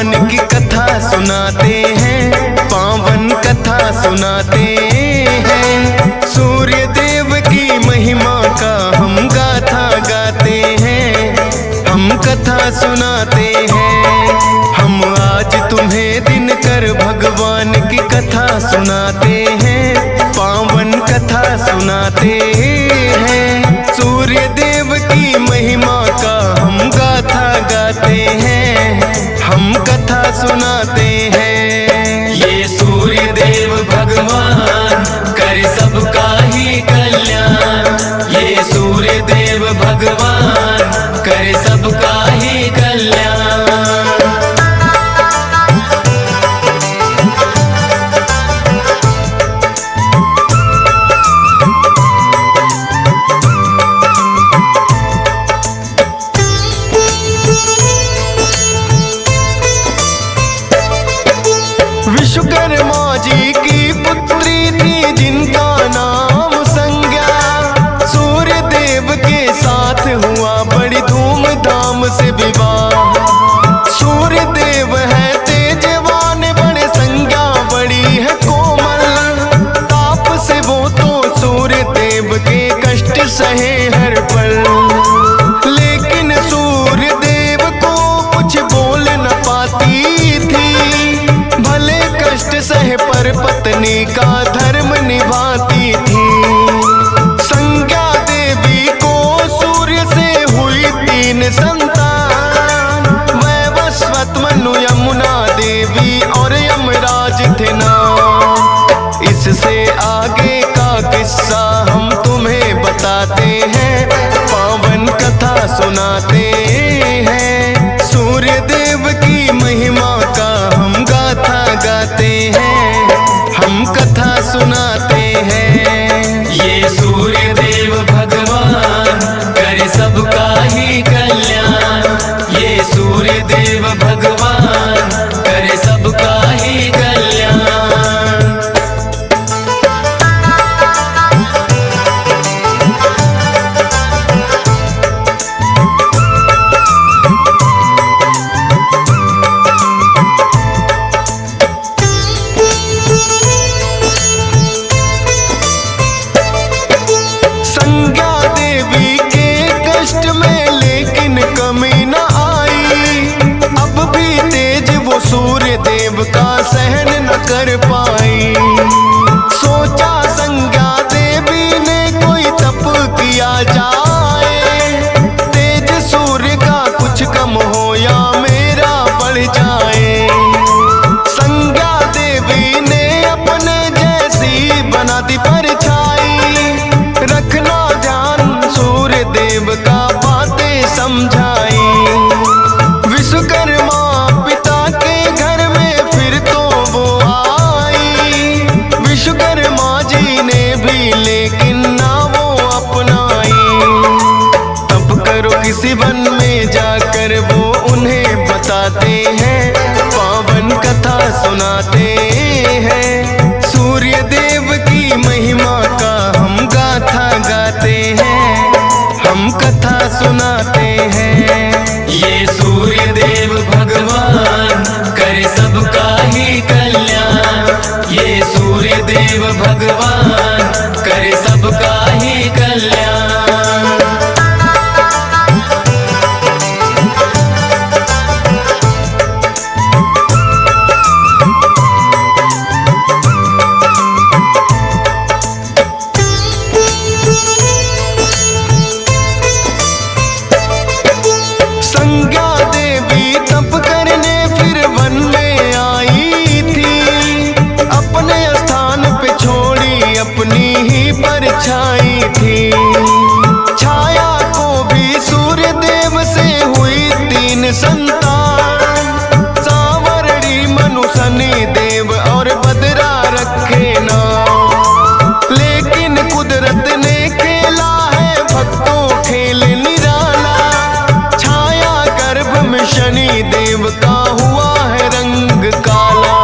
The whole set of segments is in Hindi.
भगवान की कथा सुनाते हैं, पावन कथा सुनाते हैं। सूर्य देव की महिमा का हम गाथा गाते हैं, हम कथा सुनाते हैं। हम आज तुम्हें दिनकर भगवान की कथा सुनाते हैं, पावन कथा सुनाते हैं। सूर्य देव की महिमा का हम गाथा गाते हैं, हम कथा सुनाते हैं। ये सूर्य देव भगवान करे सबका ही कल्याण, ये सूर्य देव भगवान करे सबका ही कल्याण। विश्वकर्मा जी की पुत्री थी जिनका नाम संज्ञा। सूर्य देव के साथ हुआ बड़ी धूमधाम से विवाह। सूर्य देव है तेजवान, बड़े संज्ञा बड़ी है कोमल। ताप से वो तो सूर्य देव के कष्ट सहे हर पल, लेकिन सूर्य देव को कुछ बोल न पाती थी। भले कष्ट सहे पर पत्नी का धर्म निभाती थी। संज्ञा देवी को सूर्य से हुई 3 संतान, वैवस्वत, मनु, यमुना देवी और यमराज थे नाम। इससे आगे का किस्सा हम तुम्हें बताते हैं, पावन कथा सुनाते हैं। सूर्य देव की महिमा का हम गाथा गाते हैं, हम कथा सुनाते हैं। ये सूर्य देव भगवान करे सबका ही कल्याण, ये सूर्य देव भगवान करे सबका ही कल्याण। संज्ञा देवी के कष्ट में लेकिन कमी न आई। अब भी तेज वो सूर्य देव का सहन न कर पाई। सोचा संज्ञा देवी ने कोई तप किया जाए, तेज सूर्य का कुछ कम हो या मेरा बढ़ जाए। संज्ञा देवी ने अपने जैसी बना दी परछाई। रखना ध्यान सूर्य देव का बातें समझाई। विश्वकर्मा पिता के घर में फिर तो वो आई। विश्वकर्मा जी ने भी लेकिन ना वो अपनाई। तब करो किसी वन में जाकर वो उन्हें बताते हैं, पावन कथा सुनाते हैं। सूर्य देव की महिमा का हम गाथा गाते हैं, हम कथा सुनाते हैं। ये सूर्य देव भगवान करे सबका ही कल्याण, ये सूर्य देव भगवान करे सबका ही कल्याण। संज्ञा देवी तप करने फिर वन में आई थी। अपने स्थान पे छोड़ी अपनी ही परछाई थी। छाया को भी सूर्य देव से हुई 3 संतान। सांवरड़ी, मनु, शनि देव और बदरा रखे नाम। लेकिन कुदरत ने खेला है भक्तों खेल निराला। छाया गर्भ में शनि देव का हुआ है रंग काला।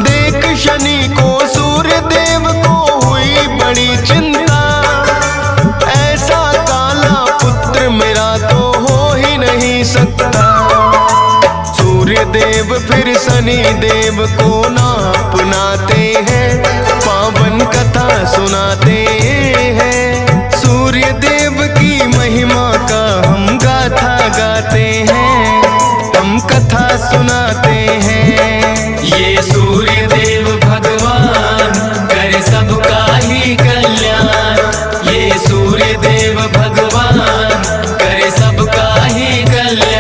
देख शनि को सूर्य देव को हुई बड़ी चिंता। ऐसा काला पुत्र मेरा तो हो ही नहीं सकता। सूर्य देव फिर शनि देव को ना अपनाते हैं, पावन कथा सुनाते हैं। सूर्य देव की महिमा का हम गाथा गाते हैं, हम कथा सुनाते हैं। ये सूर्य देव भगवान करे सबका ही कल्याण, ये सूर्य देव भगवान करे सबका ही कल्याण।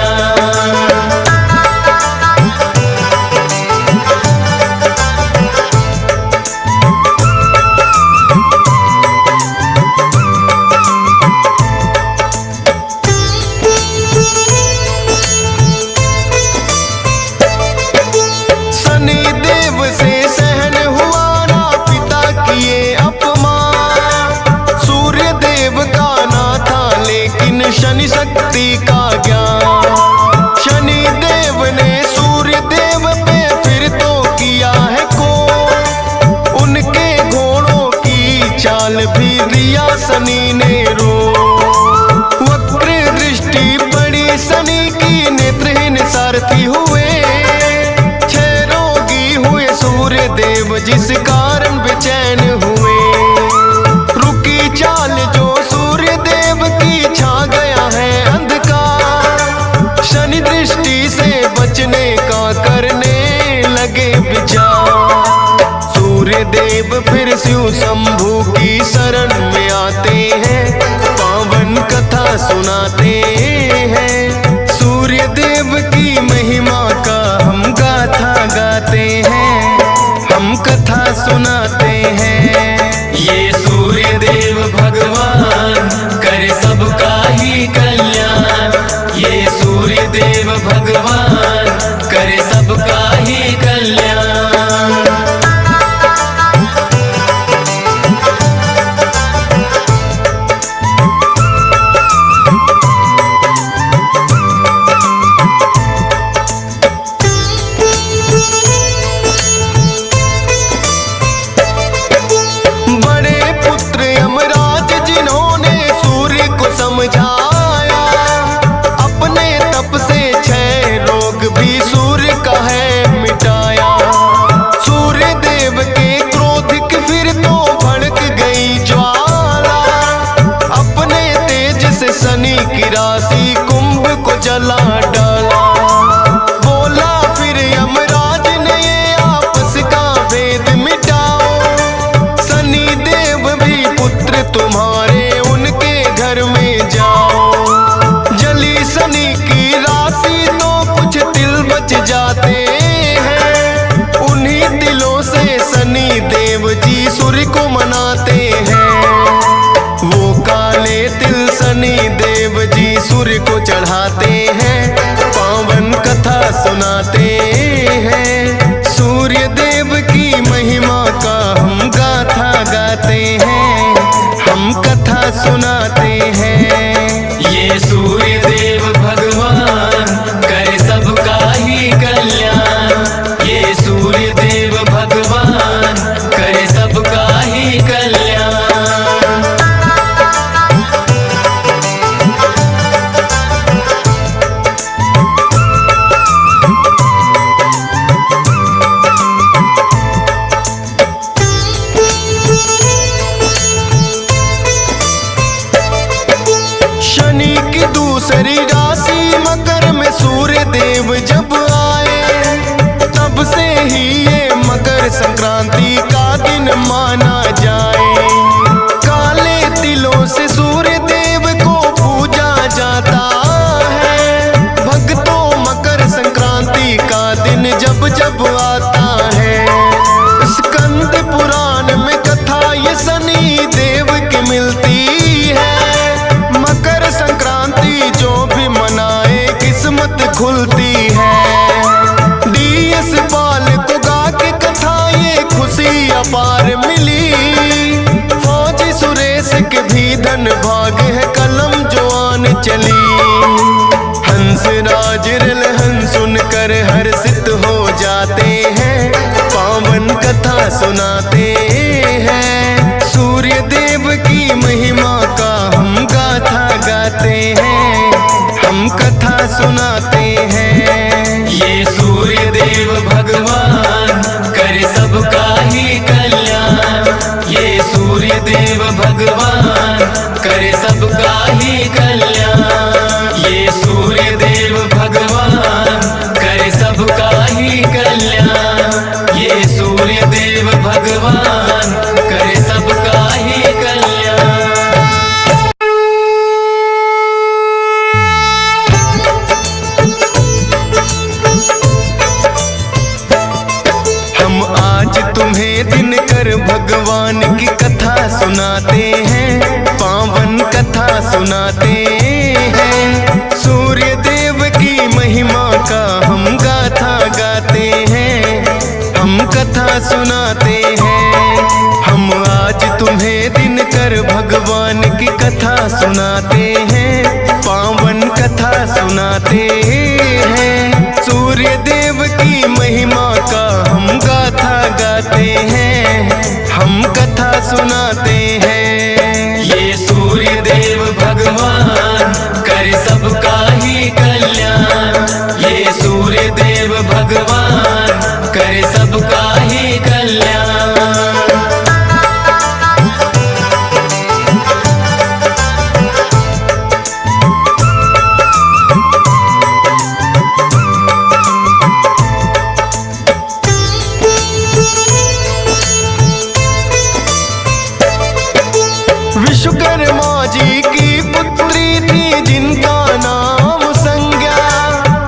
शनि देव से सहन हुआ ना पिता किए अपमान, सूर्य देव का ना था लेकिन शनि शक्ति का ज्ञान। शनि देव ने सूर्य देव पे फिर तो किया है को, उनके घोड़ों की चाल भी रिया शनि ने रो। वक्र दृष्टि पड़ी शनि की, नेत्रहीन सारथी हुए, सूर्य देव जिस कारण बेचैन हुए। रुकी चाल जो सूर्य देव की, छा गया है अंधकार। शनि दृष्टि से बचने का करने लगे विचार। सूर्य देव फिर शिव शंभु की शरण में आते हैं, पावन कथा सुनाते हैं। सूर्य देव की महिमा का हम गाथा गाते हैं, हम कथा सुनाते हैं। ये सूर्य देव भगवान करे सबका ही कल्याण, ये सूर्य देव भगवान करे सबका ही कल्याण। समझाया अपने तप से 6 रोग भी सूर्य का है मिटाया। सूर्य देव के क्रोध की फिर तो भड़क गई ज्वाला, अपने तेज से शनि की राशि कुंभ को जला डाला। बोला फिर यमराज ने ये आपस का भेद मिटाओ, शनि देव भी पुत्र तुम्हारे उनके घर में जाओ। जली शनि की राशि तो कुछ तिल बच जाते हैं, उन्हीं तिलों से शनि देव जी सूर्य को मनाते हैं। वो काले तिल शनि देव जी सूर्य को चढ़ाते हैं, पावन कथा सुनाते हैं। सूर्य देव की महिमा का हम गाथा गाते हैं, हम कथा सुनाते हैं। ये सूर्य देव भगवान करे सबका ही कल्याण, ये सूर्य देव भगवान करे सबका ही कल्याण। शनि की दूसरी राशि मकर में सूर्य देव जब आए, तब से ही ये मकर संक्रांति का दिन माना जाए। काले तिलों से सूर्य देव को पूजा जाता है, भक्तों मकर संक्रांति का दिन जब जब आता है। स्कंद पुराण में कथा ये शनि देव की मिलती है, मकर संक्रांति जो भी मनाए किस्मत खुलती है। डीएस पाल को गा के कथा ये खुशी अपार मिली, फौजी सुरेश के भी धन भाग है कलम जो आन चली। हंस राज रलहन सुनकर हर्षित हो जाते हैं, पावन कथा सुनाते हैं। सूर्य देव की महिमा का हम गाथा गाते हैं, हम कथा सुनाते हैं। ये सूर्य देव भगवान की कथा सुनाते हैं, पावन कथा सुनाते हैं। सूर्य देव की महिमा का हम गाथा गाते हैं, हम कथा सुनाते हैं। हम आज तुम्हें दिनकर भगवान की कथा सुनाते हैं, पावन कथा सुनाते हैं। सूर्य देव की महिमा का हम गाथा गाते हैं, हम कथा सुनाते हैं। ये सूर्य देव भगवान करे सबका ही कल्याण। ये सूर्य देव भगवान करे सबका ही कल्याण। विश्वकर्मा जी की पुत्री थी जिनका नाम संज्ञा।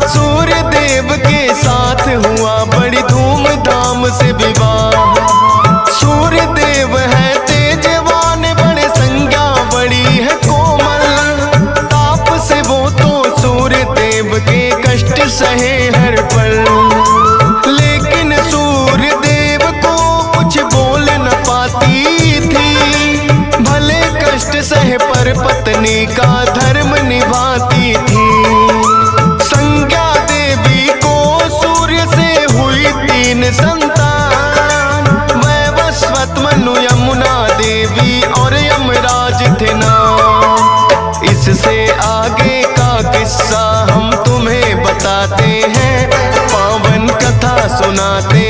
सूर्य देव के साथ हुआ बड़ी धूमधाम से विवाह। सूर्य देव है तेजवान, बड़े संज्ञा बड़ी है कोमल। ताप से वो तो सूर्य देव के कष्ट सहे हर पल। लेकिन सूर्य देव को कुछ बोल न पाती थी। भले कष्ट सह पर पत्नी का धर्म निभाती थी। संज्ञा देवी को सूर्य से हुई 3 संतान। वैवस्वत, मनु, यमुना देवी और यमराज थे नाम। इससे आगे का किस्सा हम तुम्हें बताते हैं, पावन कथा सुनाते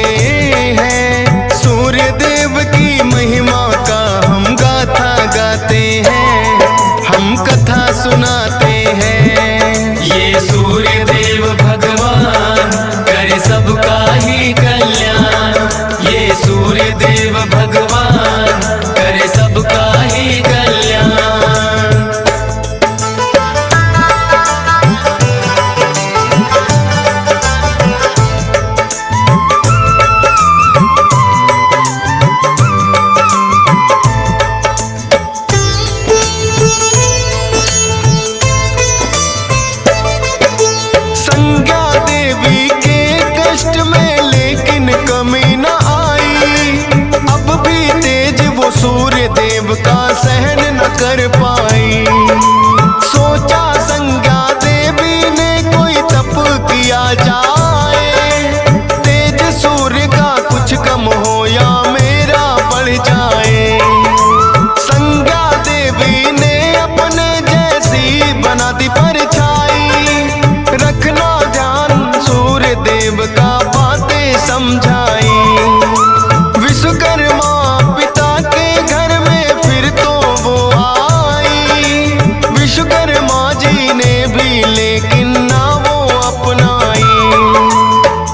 हैं। सूर्य देव की महिमा का हम गाथा गाते हैं, हम कथा सुनाते हैं। ये सूर्य देव भगवान करे सबका ही कल्याण। ये सूर्य देव भगवान करे सबका ही कल्याण। संज्ञा देवी के कष्ट में लेकिन कमी न आई। अब भी तेज वो सूर्य देव का सहन न कर पाई। सोचा संज्ञा देवी ने कोई तप किया जाए। तेज सूर्य का कुछ कम हो या मेरा बढ़ जाए। संज्ञा देवी ने अपने जैसी बना दी परछाई। रखना ध्यान सूर्य देव का बातें समझाई। विश्वकर्मा पिता के घर में फिर तो वो आई। विश्वकर्मा जी ने भी लेकिन ना वो अपनाई।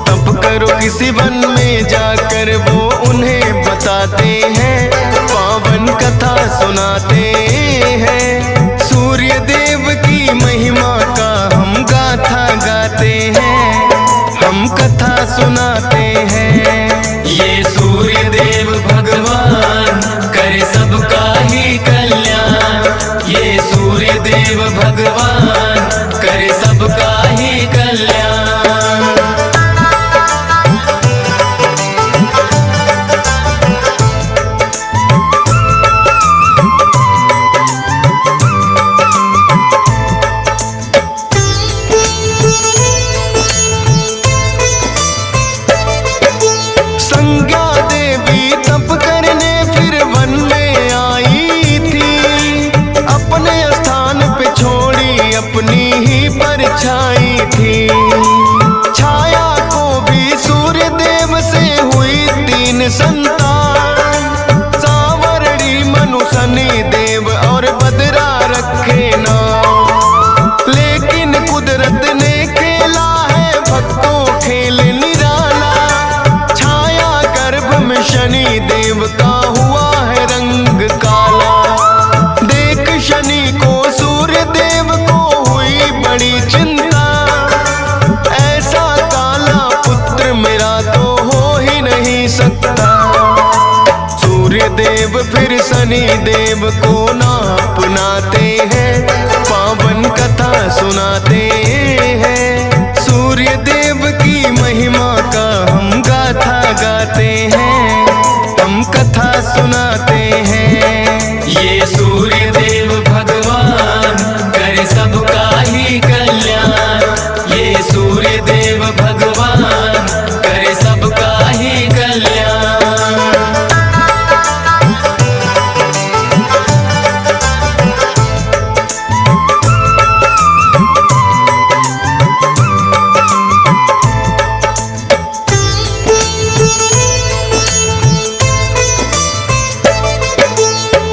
तप करो किसी वन में जाकर वो उन्हें बताते हैं, पावन कथा सुनाते हैं। सूर्य देव की महिमा का हम गाथा गाते हैं, हम कथा सुनाते हैं। ये सूर्य देव भगवान करे सबका ही कल्याण। ये सूर्य देव भगवान करे सबका ही कल्याण। संज्ञा देवी तप करने फिर वन में आई थी। अपने स्थान पे छोड़ी अपनी ही परछाई थी। छाया को भी सूर्य देव से हुई 3 संतान। सावरणी, मनु, शनि देव और बदरा रखे नाम। लेकिन कुदरत ने खेला है भक्तों खेल निराला। छाया गर्भ में शनि देव का हुआ है रंग काला। देख शनि को सूर्य देव को हुई बड़ी चिंता। ऐसा काला पुत्र मेरा तो हो ही नहीं सकता। सूर्य देव देव फिर शनि देव को ना अपनाते हैं, पावन कथा सुनाते हैं। सूर्य देव की महिमा का हम गाथा गाते हैं, हम कथा सुनाते हैं। ये सूर्य देव भगवान करे सबका ही कल्याण, ये सूर्य देव भगवान करे सबका ही कल्याण।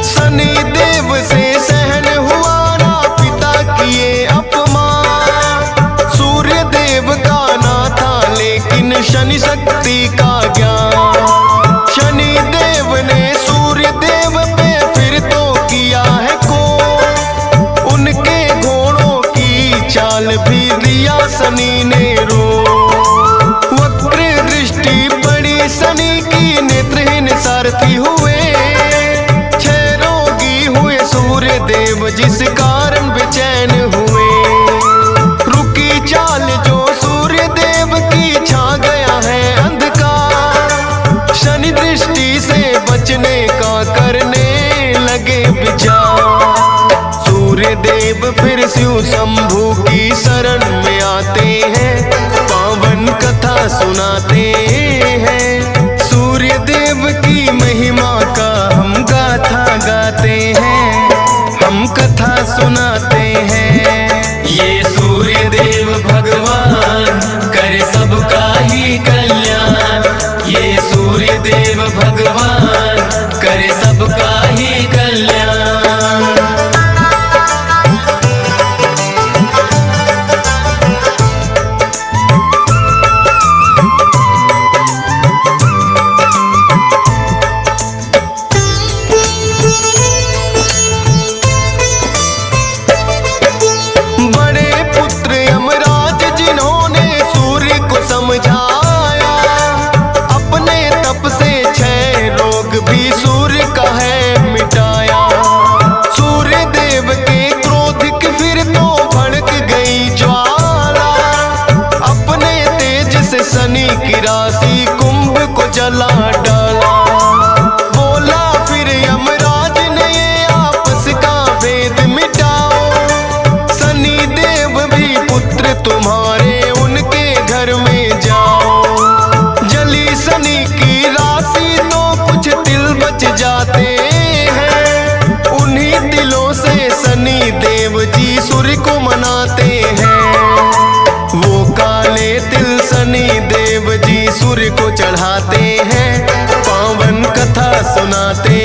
शनि देव से सहन हुआ ना पिता किए अपमान, सूर्य देव का ना था लेकिन शनि शक्ति का ज्ञान। शनि देव ने सूर्य देव पे फिर तो किया है को, उनके घोड़ों की चाल भी लिया शनि ने रो। वक्र दृष्टि पड़ी शनि की, नेत्रहीन सारथी हुए, सूर्य देव जिस कारण बेचैन हुए। रुकी चाल जो सूर्य देव की, छा गया है अंधकार, शनि दृष्टि से बचने का करने लगे विचार। सूर्य देव फिर शिव शंभु की शरण में आते हैं, पावन कथा सुनाते हैं। सूर्य देव की महिमा का हम गाथा गाते हैं, हम कथा सुनाते हैं। ये सूर्य देव भगवान करे सबका ही कल्याण, ये सूर्य देव भगवान करे सबका ही कल्याण। समझाया अपने तप से 6 रोग भी सूर्य का है मिटाया। सूर्य देव के क्रोध की फिर तो भड़क गई ज्वाला, अपने तेज से शनि की राशि कुंभ को जला डाला। बोला फिर यमराज ने ये आपस का भेद मिटाओ, शनि देव भी पुत्र तुम्हारे उनके घर में जाओ। जली शनि की राशि तो कुछ तिल बच जाते हैं, उन्हीं तिलों से शनि देव जी सूर्य को मनाते हैं। वो काले तिल शनि देव जी सूर्य को चढ़ाते हैं, पावन कथा सुनाते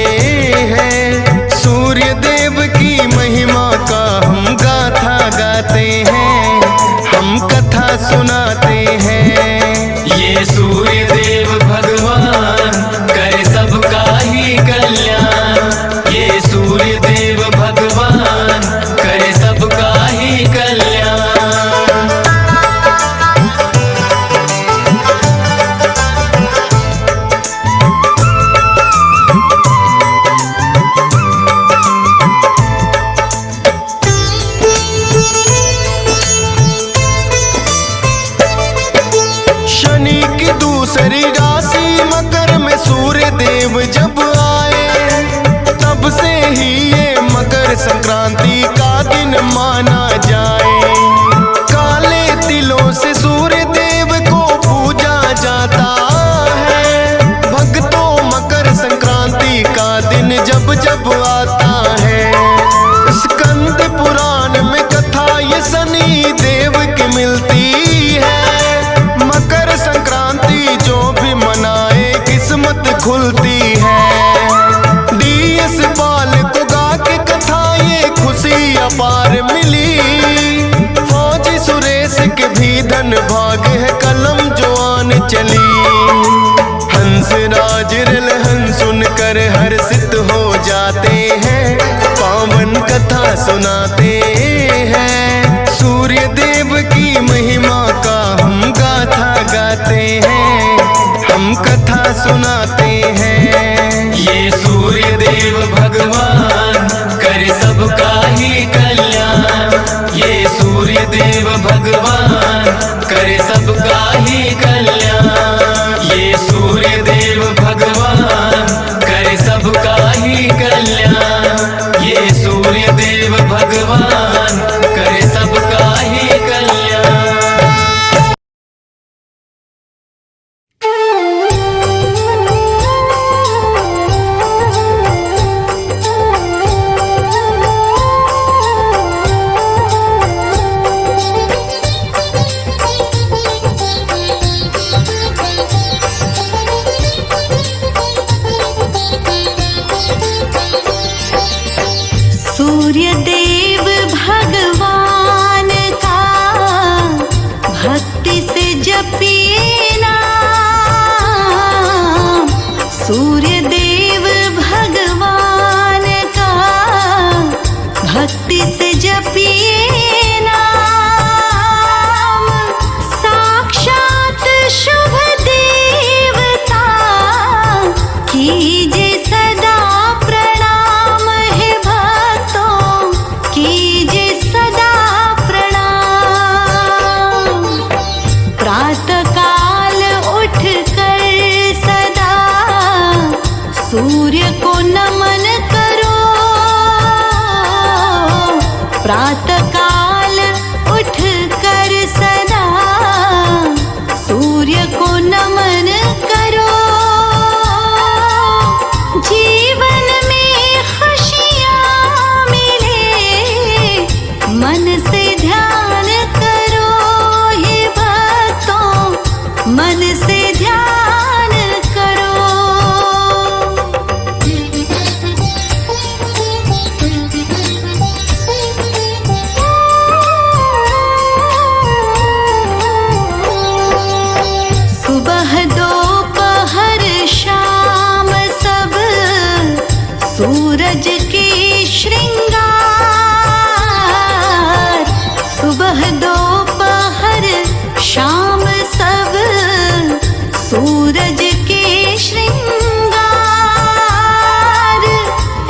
हैं। सूर्य देव की महिमा का हम गाथा गाते हैं, हम कथा सुनाते हैं। ये सूर्य देव भगवान करे सबका ही कल्याण, ये सूर्य देव भगवान करे सबका ही कल्याण। शनि की दूसरी राशि मकर में सूर्य देव जब आए, तब से ही ये मकर संक्रांति का दिन माना जाए। काले तिलों से सूर्य देव को पूजा जाता है, भक्तों मकर संक्रांति का दिन जब जब आता है। स्कंद पुराण में कथा ये शनि देव की मिलती है, मकर संक्रांति जो भी मनाए किस्मत खुलती है। डीएस बाल को गा के कथा ये खुशी अपार मिली, फौजी सुरेश के भी धन भाग है कलम जो आन चली। हंस राज रलहन सुनकर हर्षित हो जाते हैं, पावन कथा सुनाते हैं। सूर्य देव की महिमा का हम गाथा गाते हैं, हम कथा सुनाते हैं। ये सूर्य सूर्य देव भगवान का भक्ति से जपिए नाम। सूर्य देव भगवान का भक्ति से जपिए नाम। साक्षात शुभ देवता कीजिए सदा प्रणाम। हे भक्तों कीजिए सदा प्रणाम। प्रातः काल उठ कर सदा सूर्य को नमन करो। प्रातः काल उठ कर सदा सूर्य को नमन करो। जीवन में खुशियाँ मिले मन से ध्यान करो। हे भक्तों मन से ध्यान करो। सुबह दोपहर शाम सब सूरज के श्रृंगार। सुबह दोपहर शाम सब सूरज के श्रृंगार।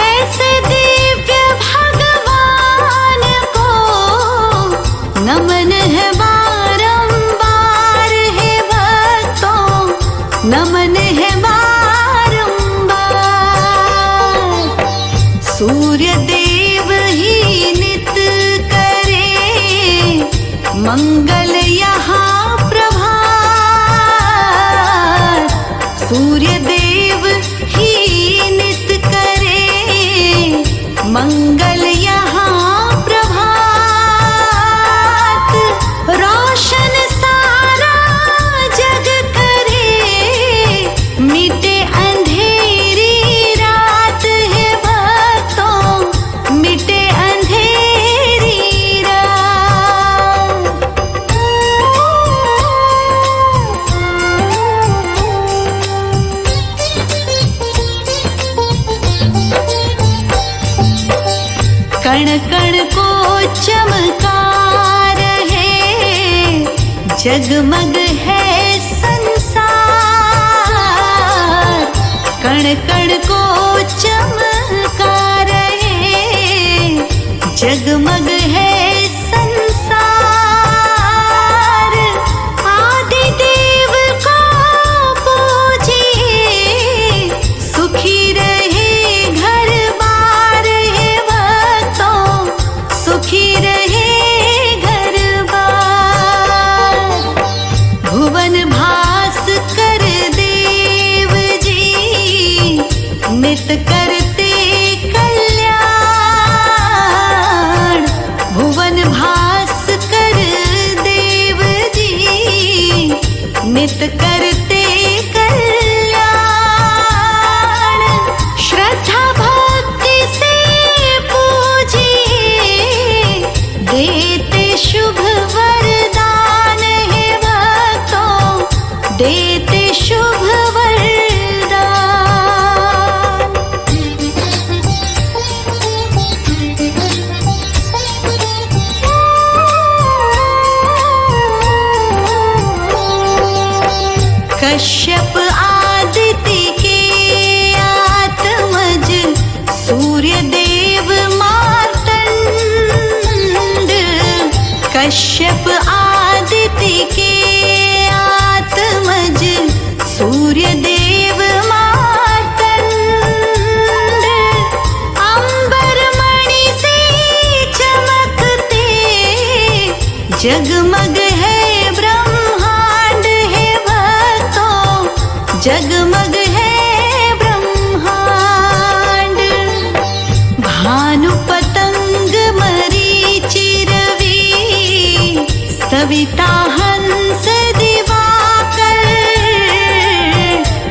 ऐसे दिव्य भगवान को नमन है बारंबार। हे भक्तों नमन है बारंबार। सूर्य देव ही नित करे मंगल यहाँ प्रभात। सूर्य देव ही नित करे मंगल यहाँ प्रभात। रोशन सारा जग करे मिटे अंधेरी रात। है भक्तों मिटे अंधेरी रात। कण कण को चमकार है जगमग है संसार। कण कण को चमकार है जगमग है संसार। आदि देव को पूजिए सुखी रहे घर बार। है भक्तों सुखी रहे घर बार। भुवन भास कर देव जी नित करते कल्याण। भुवन भास कर देव जी नित करते कल्याण। श्रद्धा भक्ति से पूजिए देते शुभ वरदान। है भक्तों देते शुभ वरदान। कश्यप आदित्य के आत्मज सूर्य देव मार्तंड। कश्यप आदित्य के आत्मज सूर्य देव मार्तंड। अंबर मणि से चमकते जगमग है ब्रह्मांड। है भक्तों जगमग है ब्रह्मांड। भानु पतंग मरीचि रवि सविता हंस दिवाकर।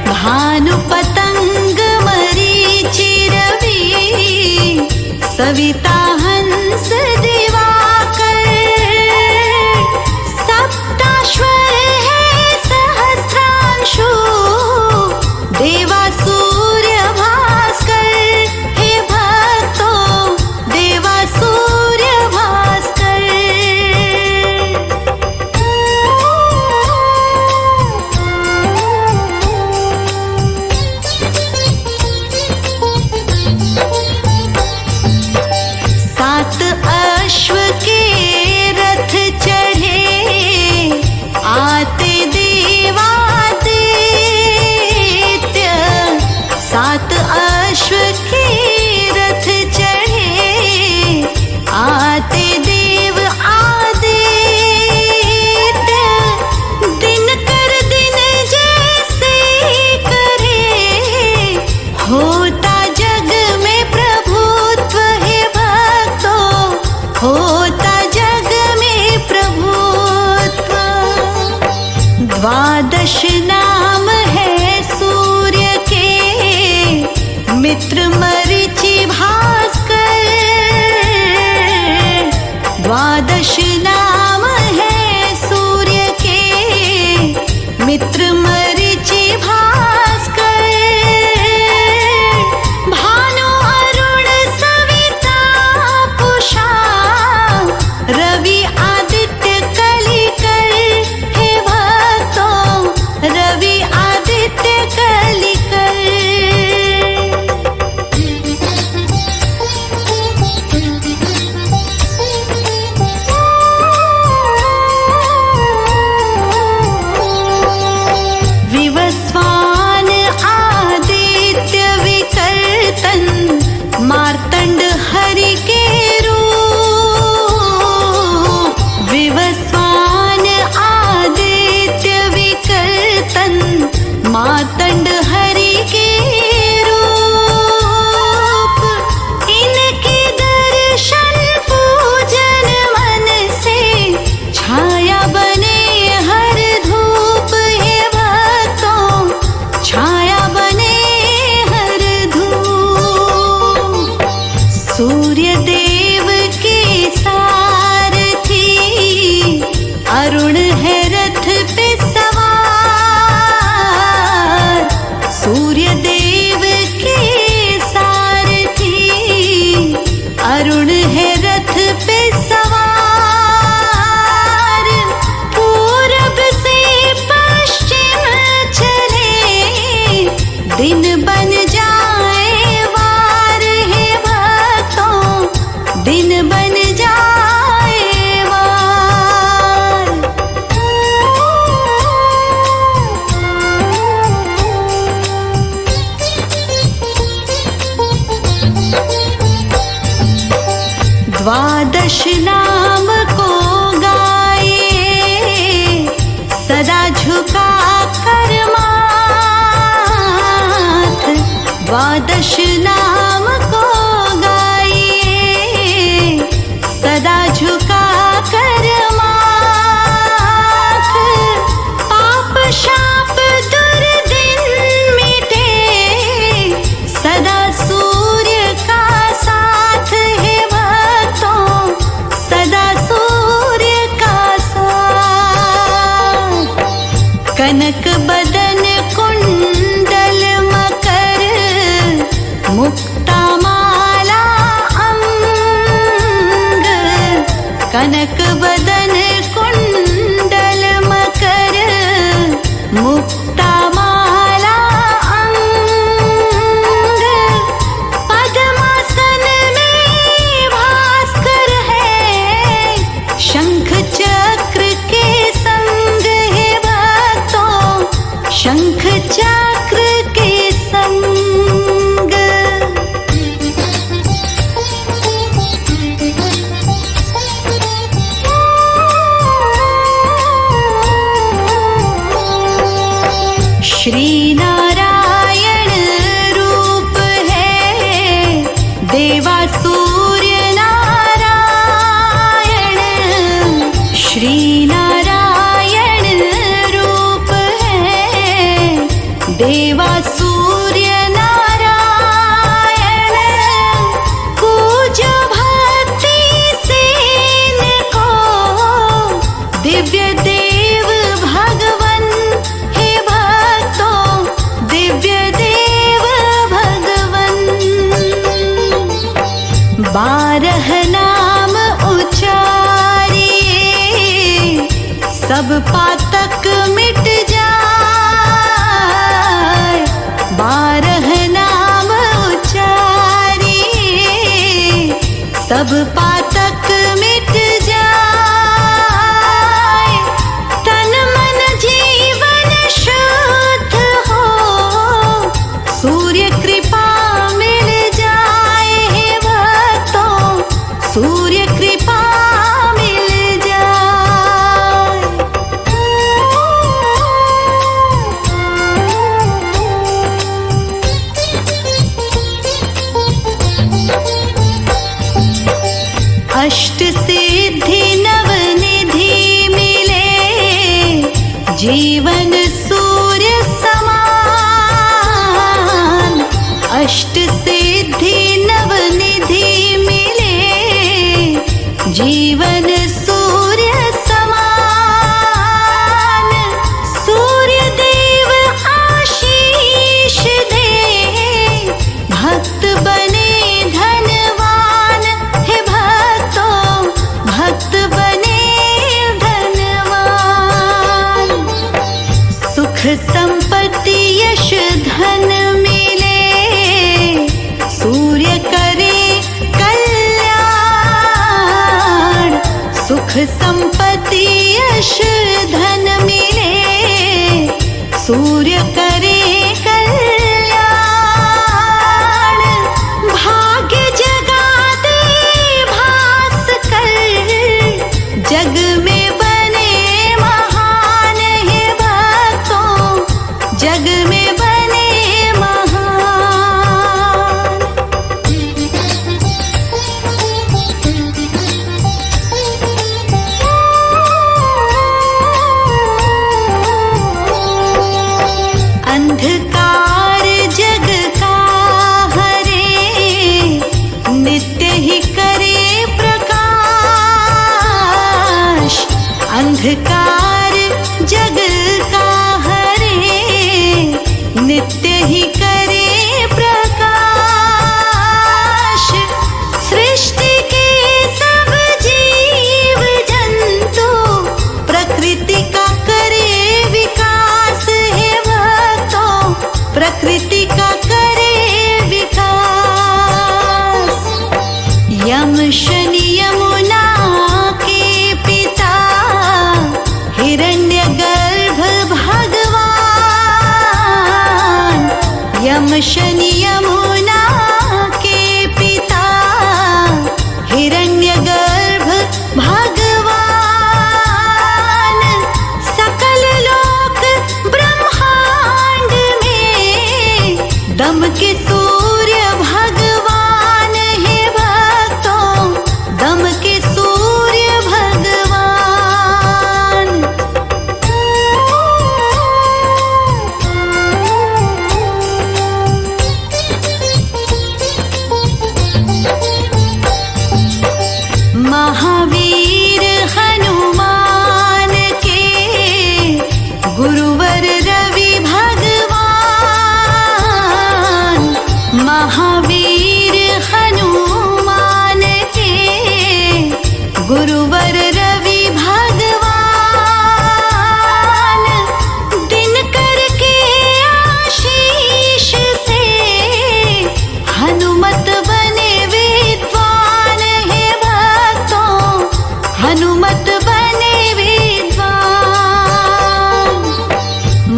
भानु पतंग मरीचि रवि सविता सात अश्व के रथ चढ़े आते देव आदित्य, दिन कर दिन जैसे करे होता जग में प्रभुत्व है भक्तों, होता जग में प्रभुत्व। द्वादश नाम है सूर्य के, मित्र मरीचि भास्कर। द्वादश नाम है सूर्य के, मित्र मरीचि भास्कर। भानु अरुण सविता पूषा, रवि आदित्य कलिकर हे भक्तों, रवि आदित्य कलिकर। विवस्वान आदित्य विकर्तन, मार्तंड हरि के रूप। विवस्वान आदित्य विकर्तन, मार्तंड हरि के रूप। इनके दर्शन पूजन मन से, छाया बने हर धूप हे भक्तों, छाया बने हर धूप। सूर्य देव के सारथी, अरुण है रथ पे सवार। सूर्य देव के सारथी, अरुण है रथ पे सवार। पूरब से पश्चिम चले, दिन बन जाए वार हे भक्तों, दिन बन जाए वार। द्वादश नाम को गाए, सदा झुका कर माथ। द्वादश नाम को गाए, सदा झुका कर माथ। पाप शाप दुर्दिन मिटे, सदा सूर्य का साथ है भक्तों, सदा सूर्य का साथ। कनक बदन कुंडल मकर, मुक्ता माला अंग। कनक बदन कुंडल मकर, मुक्ता माला अंग। पद्मासन में भास्कर है, शंख चक्र के संग है भक्तों, शंख चक्र के संग। श्री नारायण रूप है, देवा सूर्य नारायण। श्री नारायण रूप है, देवा सूर्य नारायण। पूजो भक्ति से इनको, दिव्य देव भगवन हे भक्तों, दिव्य देव भगवन। 12 नाम उचारिए, सब पातक मिट जाए। 12 नाम उचारिए, सब पातक मिट जाए। तन मन जीवन शुद्ध हो, सूर्य अष्ट सिद्धि नवनिधि मिले, जीवन सूर्य समान। सूर्य देव आशीष दे, भक्त बने धनवान। हे भक्तों, भक्त बने धनवान। सुख संपत्ति यश धन मिले, सूर्य करे कल्याण। सुख संपत्ति यश धन मिले, सूर्य करे कल्याण। भाग्य जगा दे भास्कर, जग में बने महान। हे भक्तों, जग में बने महान। अंधकार जग का हरे, नित्य ही करे प्रकाश। अंधकार जग का हरे, नित्य ही करे प्रकाश। सृष्टि के सब जीव जंतु, प्रकृति का करे विकास। हे भक्तों, प्रकृति का करे विकास। यम शनि यमुना के पिता, हिरण्यगर्भ भगवान। यम शनि यमुना के पिता, हिरण्यगर्भ भगवान। सकल लोक ब्रह्मांड में, दम के सूर्य भगवान। हे भक्तों, दम के सूर्य भगवान। महावीर हनुमान के, गुरुवर रवि भगवान। महावीर हनुमान के, गुरुवर रवि भगवान। दिन करके आशीष से, हनुमत बने विद्वान। हे भक्तों, हनुमत बने विद्वान।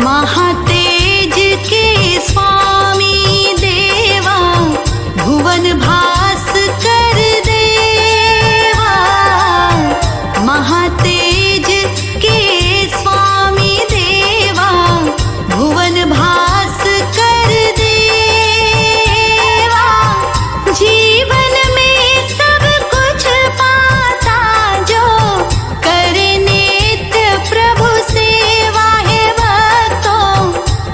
महातेज के स्वामी देवा, भुवन भास कर देवा। महातेज के स्वामी देवा, भुवन भास कर देवा। जीवन में सब कुछ पाता जो, करे नित्य प्रभु सेवा। हे भक्तों,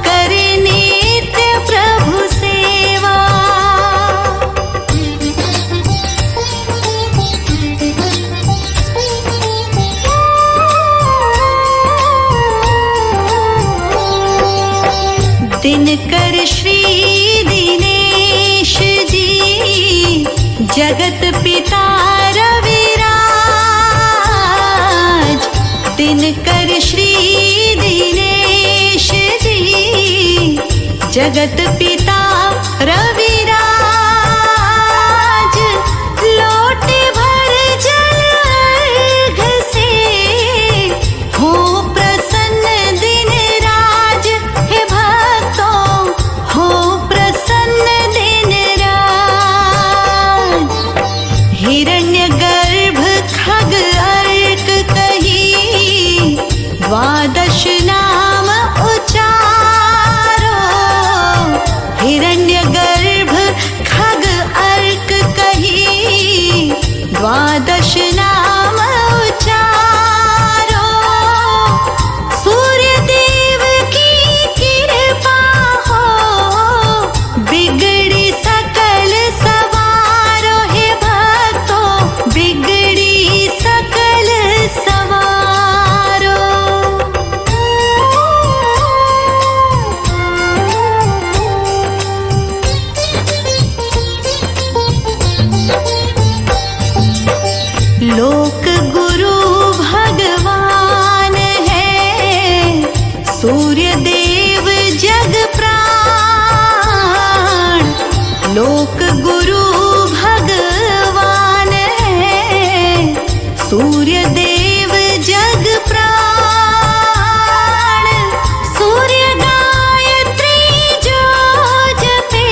करे नित्य प्रभु सेवा। दिनकर श्री दिनेश जी, जगत पिता रविराज। दिनकर श्री दिनेश जी, जगत पिता रविराज। लोटे भर जल अर्घ से, हो प्रसन्न दिन राज। हे भक्तों, हो प्रसन्न दिन राज। हिरण्यगर्भ खग अर्क कही, द्वादश नाम उचारो। लोक गुरु भगवान है, सूर्य देव जग प्राण। लोक गुरु भगवान है, सूर्य देव जग प्राण। सूर्य गायत्री जो जपे,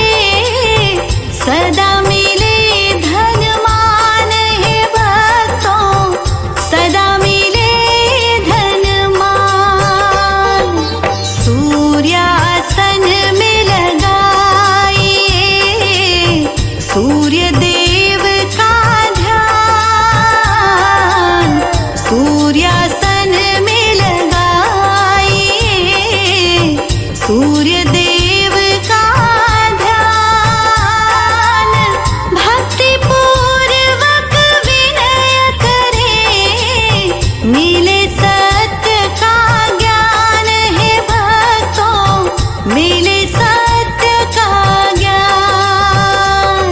सदा मिले धन मान है भक्तों, सदा मिले धन मान। सूर्यासन में लगाइए सूर्य देव का ध्यान। सूर्यासन में लगाइए सूर्य देव का ध्यान। भक्ति पूर्वक विनय करें, मिले सत्य का ज्ञान है भक्तों, मिले सत्य का ज्ञान।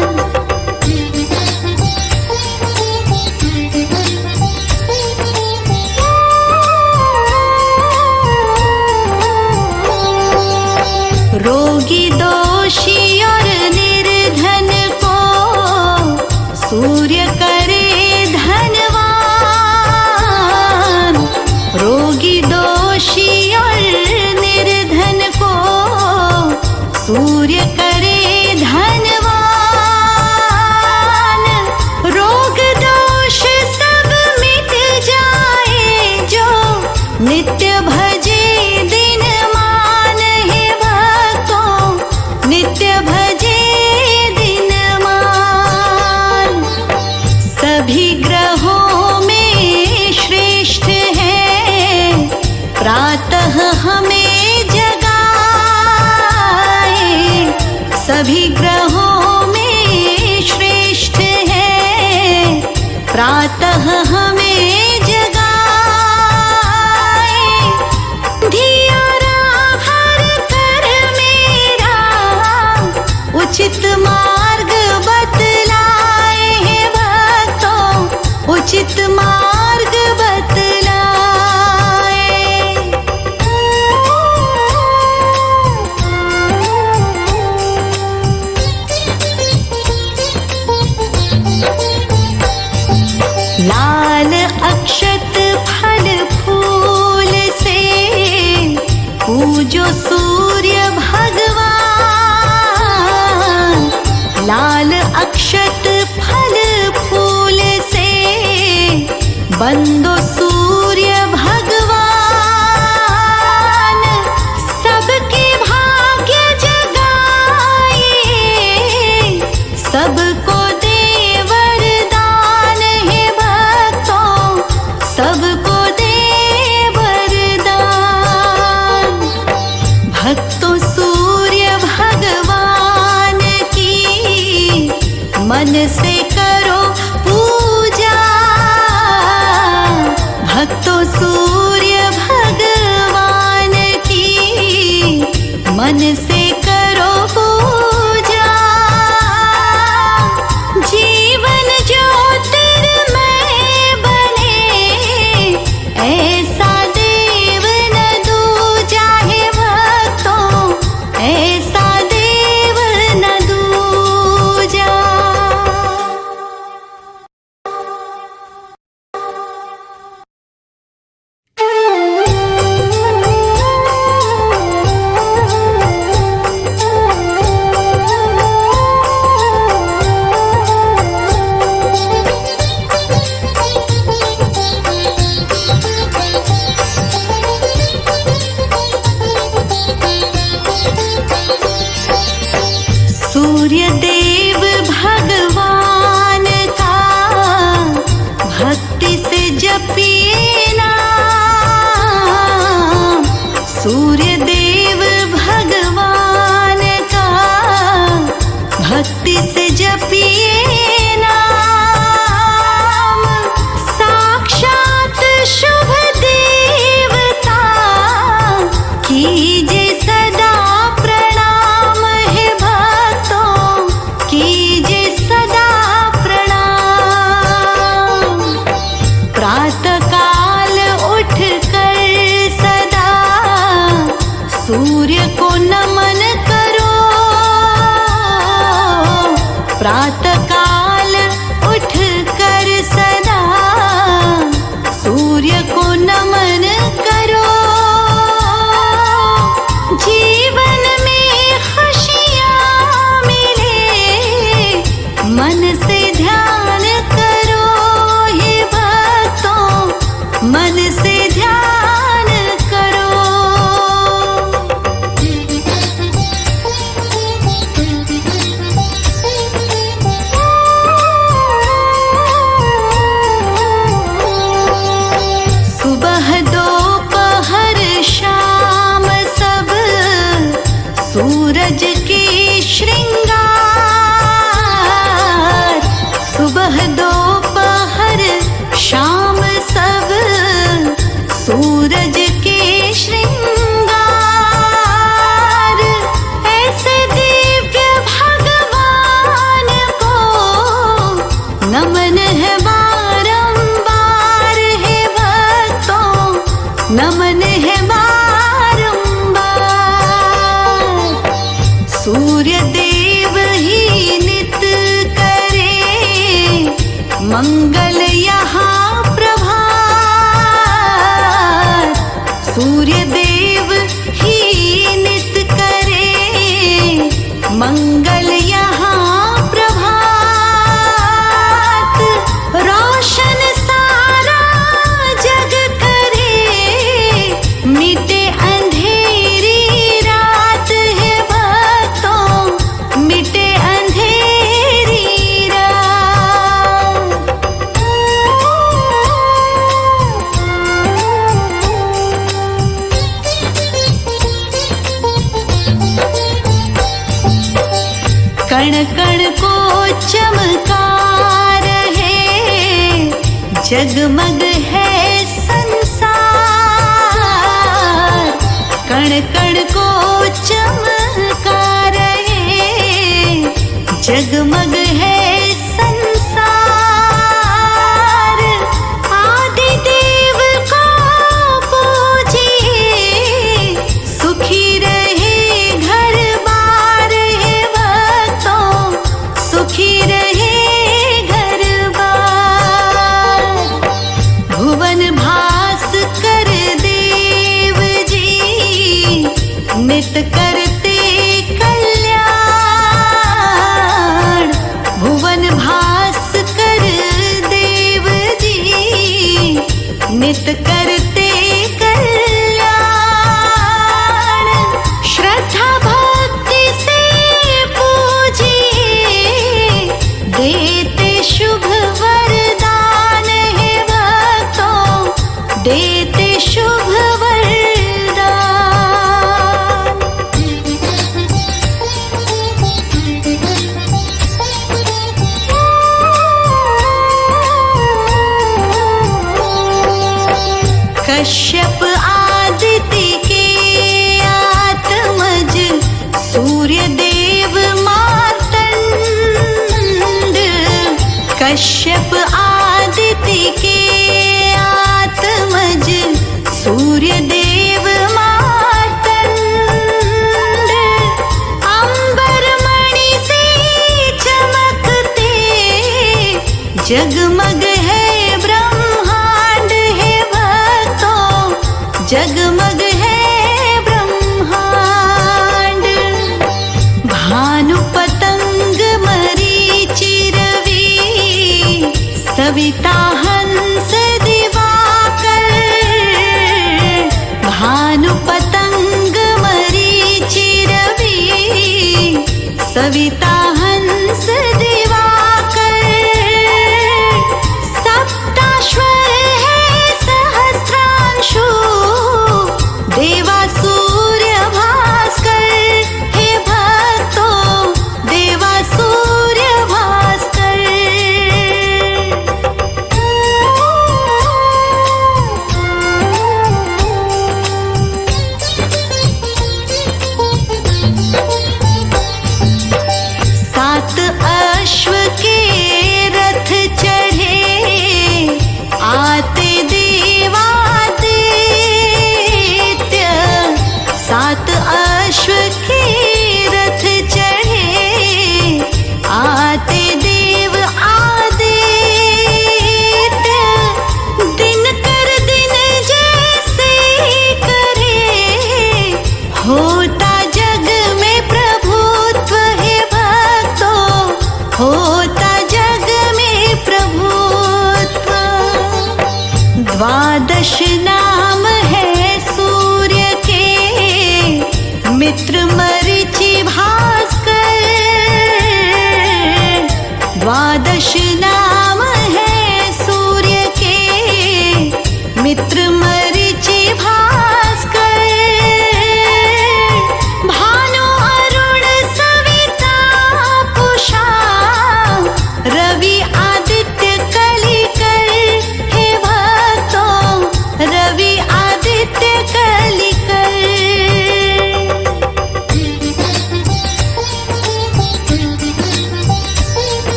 रोगी दोषी और निर्धन को सूर्य करे धनवान। रोगी दोषी और निर्धन को सूर्य करे धनवान। रोग दोष सब मिट जाए जो नित्य भजे दिन मान है भक्तों, नित्य भजे दिन मान। सभी ग्रहों में श्रेष्ठ है, प्रातः हमें जगाए। सभी ग्रहों में श्रेष्ठ है, प्रातः हमें जगाए। धियारा हर कर मेरा, उचित मार्ग बतलाए हैं भक्तों, उचित मार्ग बतलाए। लाल अक्षत फल फूल से पूजो सूर्य भगवान। लाल अक्षत फल फूल से बंदो सूर्य भगवान। सबके भाग्य जगाए, सबको दे वरदान है भक्तों, सबको दे वरदान। भक्तों सूर्य भगवान की मन से करो पूजा। भक्तों सूर्य भगवान की मन से करो पूजा। जीवन ज्योतिर्मय बने, ऐसा देव न दूजा है भक्तों, ऐसा देव न दूजा। सूर्य देव भगवान का भक्ति से जपिए नाम। सूर्य देव भगवान का भक्ति से जपिए नाम। साक्षात शुभ देवता कीजिए सदा प्रणाम है भक्तों, कीजिए सदा प्रणाम। प्रातःकाल उठ कर सदा सूर्य को नमन करो। जीवन में खुशियाँ मिले मन से ध्यान करो। हे भक्तों मन से ध्यान करो। सुबह दोपहर शाम सब सूरज के श्रृंगार। सुबह दोपहर शाम सब सूरज के श्रृंगार। ऐसे दिव्य भगवान को नमन है बारंबार। हे भक्तों नमन है बारंबार। सूर्य देव ही नित करे मंगल यहाँ प्रभात। सूर्य देव ही नित करे मंगल यहाँ प्रभात। रोशन सारा जग करे मिटे अंधेरी रात। है भक्तों मिटे अंधेरी रात। कण कण को चमकार है जगमग है संसार। कण कण को चमकार है जगमग है संसार। आदि देव को पूजिए सुखी रहे घर बार। है भक्तों सुखी रहे घर बार। भुवन भास कर देव जी नित करते कल्याण। भुवन भास कर देव जी नित करते कल्याण। श्रद्धा भक्ति से पूजिए देते शुभ वरदान। है भक्तों देते शुभ वरदान। कश्यप आदित्य के आत्मज सूर्य देव मार्तंड। कश्यप आदित्य के आत्मज सूर्य देव मार्तंड। अंबर मणि से चमकते जगमग है ब्रह्मांड। है भक्तों जगमग है ब्रह्मांड। भानु पतंग मरीचि रवि सविता हंस दिवाकर। भानु पतंग मरीचि रवि सविता हंस दिवाकर। द्वादश नाम है सूर्य के, मित्र मरीचि भास्कर। द्वादश नाम है सूर्य के, मित्र मरीचि भास्कर। भानु अरुण सविता पूषा, रवि आदित्य कलिकर। हे भक्तों, रवि आदित्य कलिकर।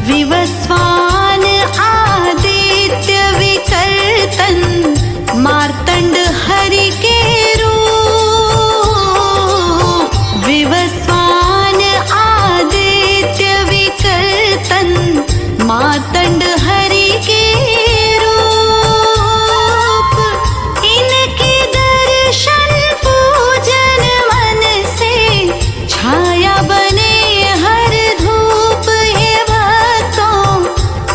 विवस्वान आदित्य विकर्तन, मार्तंड हरि के रूप। विवस्वान आदित्य विकर्तन, मार्तंड हरि के रूप। इनके दर्शन पूजन मन से, छाया बने हर धूप। हे भक्तों,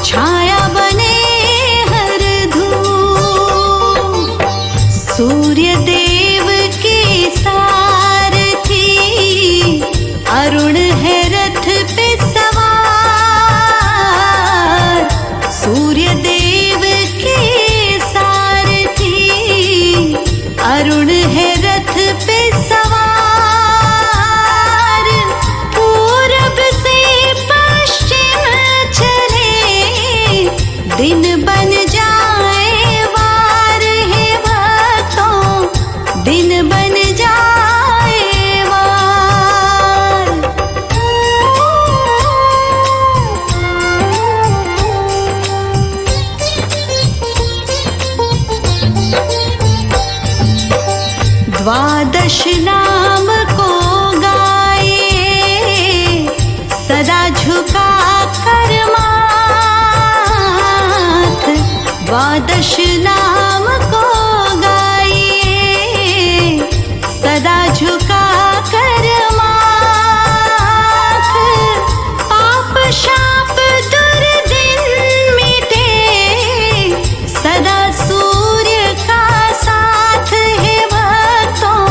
छाया बने हर धूप। सूर्य देव के सारथी, अरुण है रथ पे सवार। सूर्य देव के सारथी, अरुण है रथ पे सवार। पूरब से पश्चिम चले, दिन बन जाए वार। हे भक्तों, दिन बन जाए वार। द्वादश नाम को गाए, सदा झुका कर माथ। द्वादश नाम को गाए, सदा झुका कर माथ। पाप शाप दुर्दिन मिटे, सदा सूर्य का साथ। हे भक्तों,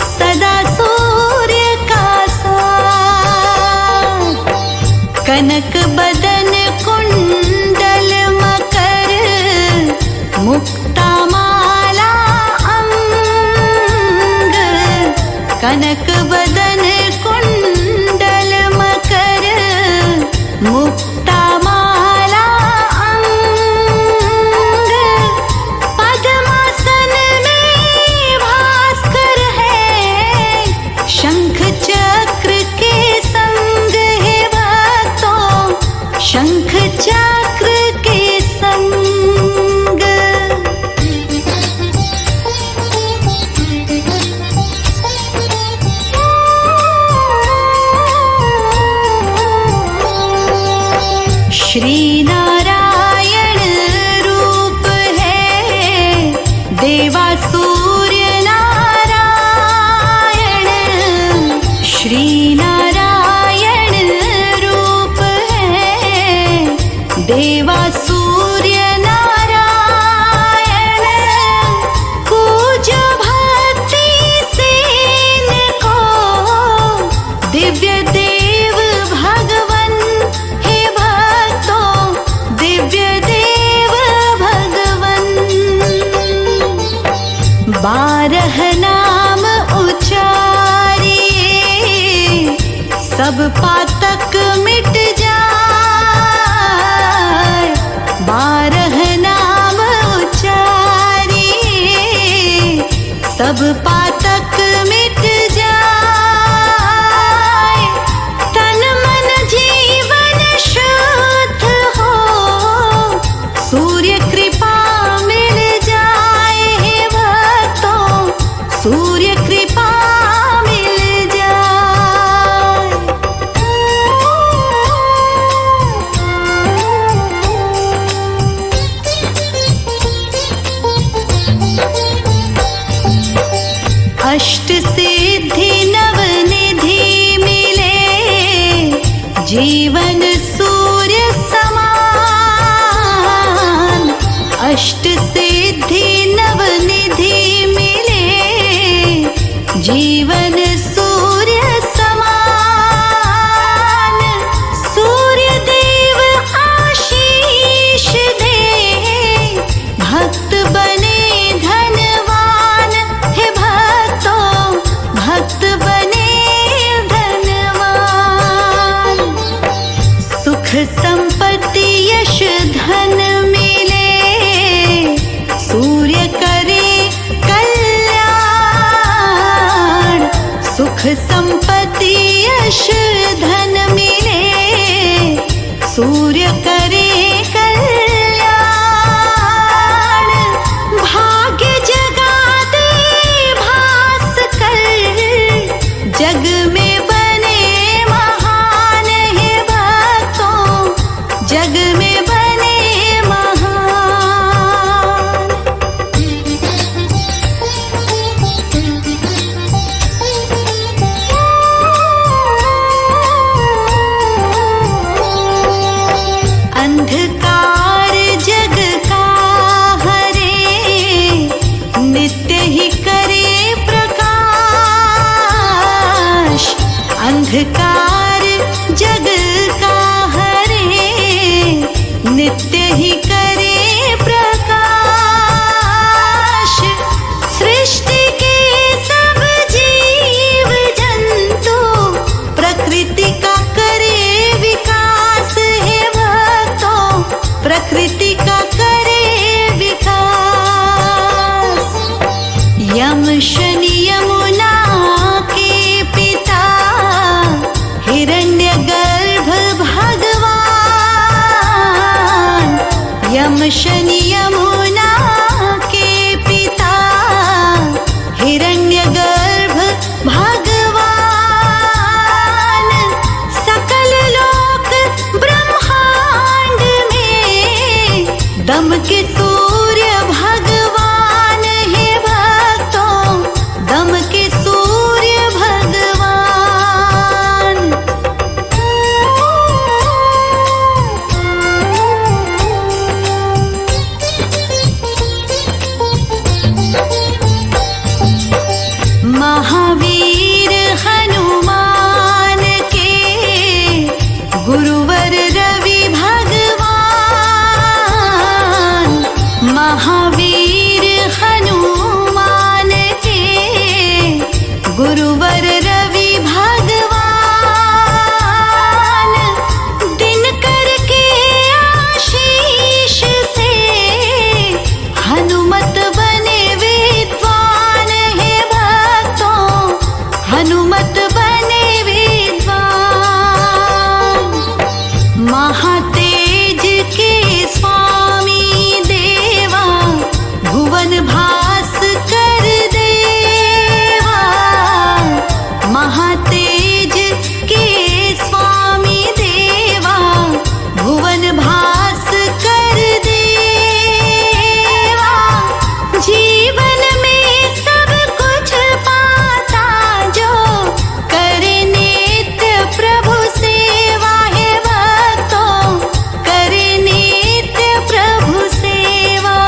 सदा सूर्य का साथ। कनक बदन कुंडल मकर, मुक्ता माला अंग। कनक बदन कुंडल मकर, मुक्ता माला अंग। पद्मासन में भास्कर है, शंख चक्र के संग। हे भक्तों, शंख चक्र के संग। श्री नारायण रूप है, देवा सूर्य नारायण। श्री नारायण रूप है, देवा सूर्य नारायण। पूज्य भक्ति से इनको, दिव्य देव भगवन। हे भक्तों, दिव्य देव भगवन। 12 नाम उच्चारिए, सब पातक मिट जाए। 12 नाम उच्चारिए, सब पातक मिट जाए। तन मन जीवन शुद्ध हो, सूर्य कृपा मिल जाए। हे भक्तों, सूर्य कृपा मिल जाए। अष्ट सिद्धि नवनिधि मिले, जीवन जीवन सूर्य समान, सूर्य देव आशीष दे, भक्त बने धनवान, हे भक्तों भक्त बने धनवान। सुख संपत्ति यश धन मिले, सूर्य करे कल्याण। सुख संपत्ति यश धन मिले, सूर्य करे कल्याण। भाग्य जगा दे भास्कर, जग में बने महान, हे भक्तों जग में बने महान। अंधकार जग का हरे, नित्य ही करे प्रकाश। अंधकार जग का हरे, नित्य ही करे प्रकाश। सृष्टि के सब जीव जंतु, प्रकृति का करे विकास, हे भक्तों प्रकृति का करे विकास। यम शनि यमुना के पिता, हिरण्यगर्भ भगवान। यम शनि यमुना के पिता, हिरण्यगर्भ भगवान। सकल लोक ब्रह्मांड में, दम के सूर्य भगवान, हे भक्तों दम के सूर्य भगवान। महावीर हनुमान के, गुरुवर रवि भगवान। महावीर हनुमान के, गुरुवर रवि भगवान। दिन करके आशीष से, हनुमत बने विद्वान, हे भक्तों हनुमत बने विद्वान। महातेज के स्वामी देवा, भुवन भास कर देवा। महातेज के स्वामी देवा, भुवन भास कर देवा। जीवन में सब कुछ पाता जो, करे नित्य प्रभु सेवा, हे भक्तों करे नित्य प्रभु सेवा।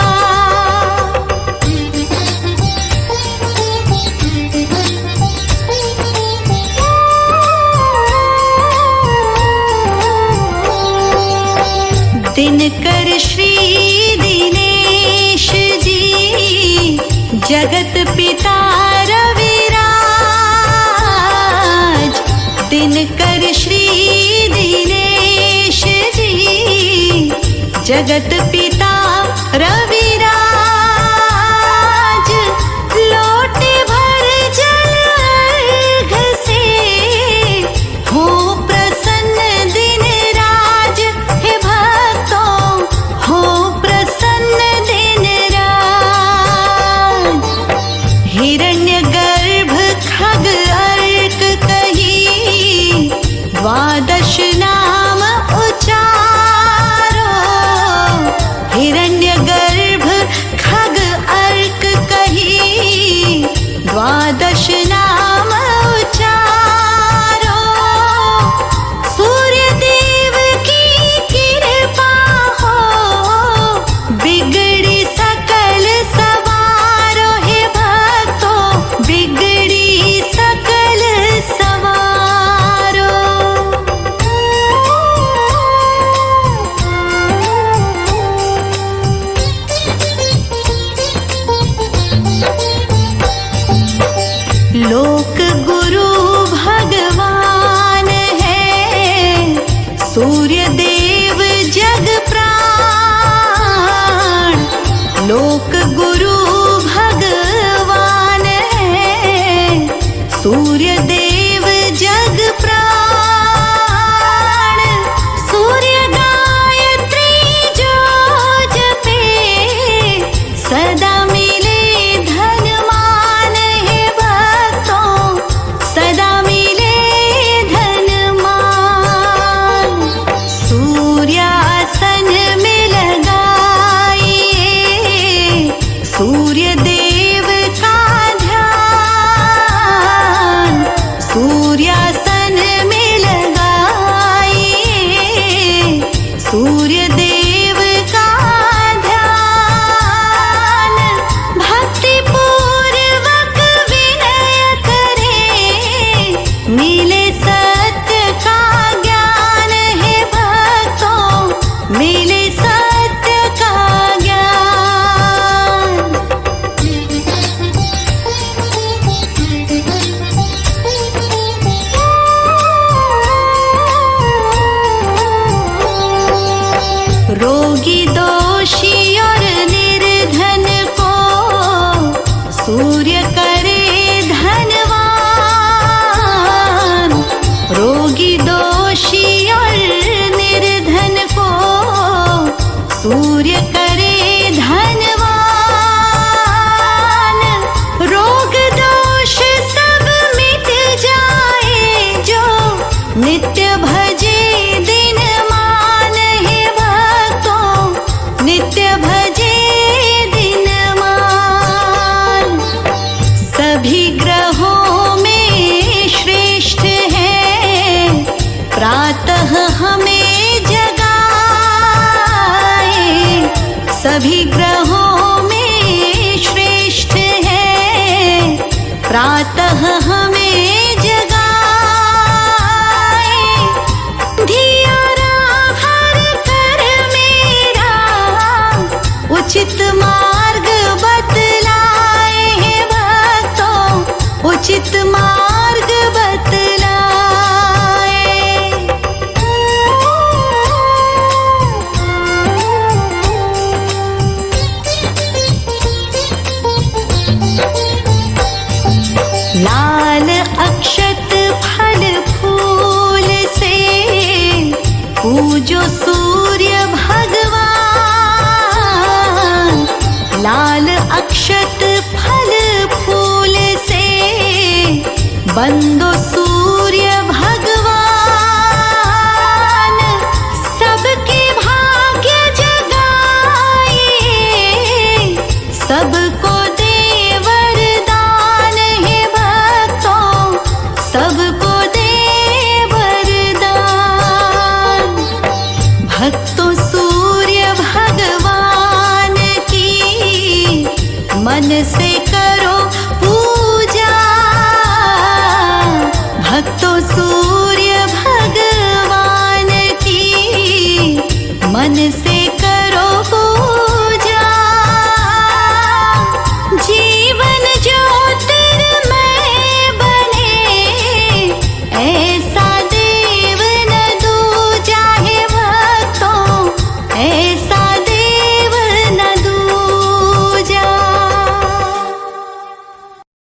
दिनकर श्री दिनेश जी, जगत पिता रविराज। दिनकर श्री दिनेश जी, जगत पिता रविराज। लोटे भर जल अर्घ से, हो प्रसन्न दिन राज, हे भक्तों हो प्रसन्न दिन राज। हिरण्यगर्भ खग अर्क कही, द्वादश नाम उचारो। हिरण्यगर्भ खग अर्क कही, द्वादश नाम उचारो। सूर्य देव की कृपा हो, बिगड़ी सकल सवारो, हे भक्तों बिगड़ी लोक गुरु भगवान है, सूर्य देव जग प्राण। लोक गुरु भगवान है, सूर्य देव जग प्राण। सूर्य गायत्री जो जपे, सदा मिले धन मान है भक्तों, सदा मिले धन मान। सूर्यासन में लगाइए सूर्य देव का ध्यान। सूर्यासन में लगाइए सूर्य देव का ध्यान। भक्ति पूर्वक विनय करें, मिले सत्य का ज्ञान है भक्तों, मिले सत्य का ज्ञान। रोगी दोषी और निर्धन को सूर्य करे धनवान। रोगी दोषी और निर्धन को सूर्य करे धनवान। रोग दोष सब मिट जाए जो नित्य भजे दिन मान है भक्तों, नित्य भजे दिन मान। सभी ग्रहों में श्रेष्ठ है, प्रातः हमें जगाए। सभी ग्रहों में श्रेष्ठ है, प्रातः हमें जगाए। धियारा हर कर मेरा, उचित मार्ग बतलाए हैं भक्तों, उचित मार्ग बतलाए। लाल अक्षत फल फूल से पूजो सूर्य भगवान। लाल अक्षत फल फूल से बंदो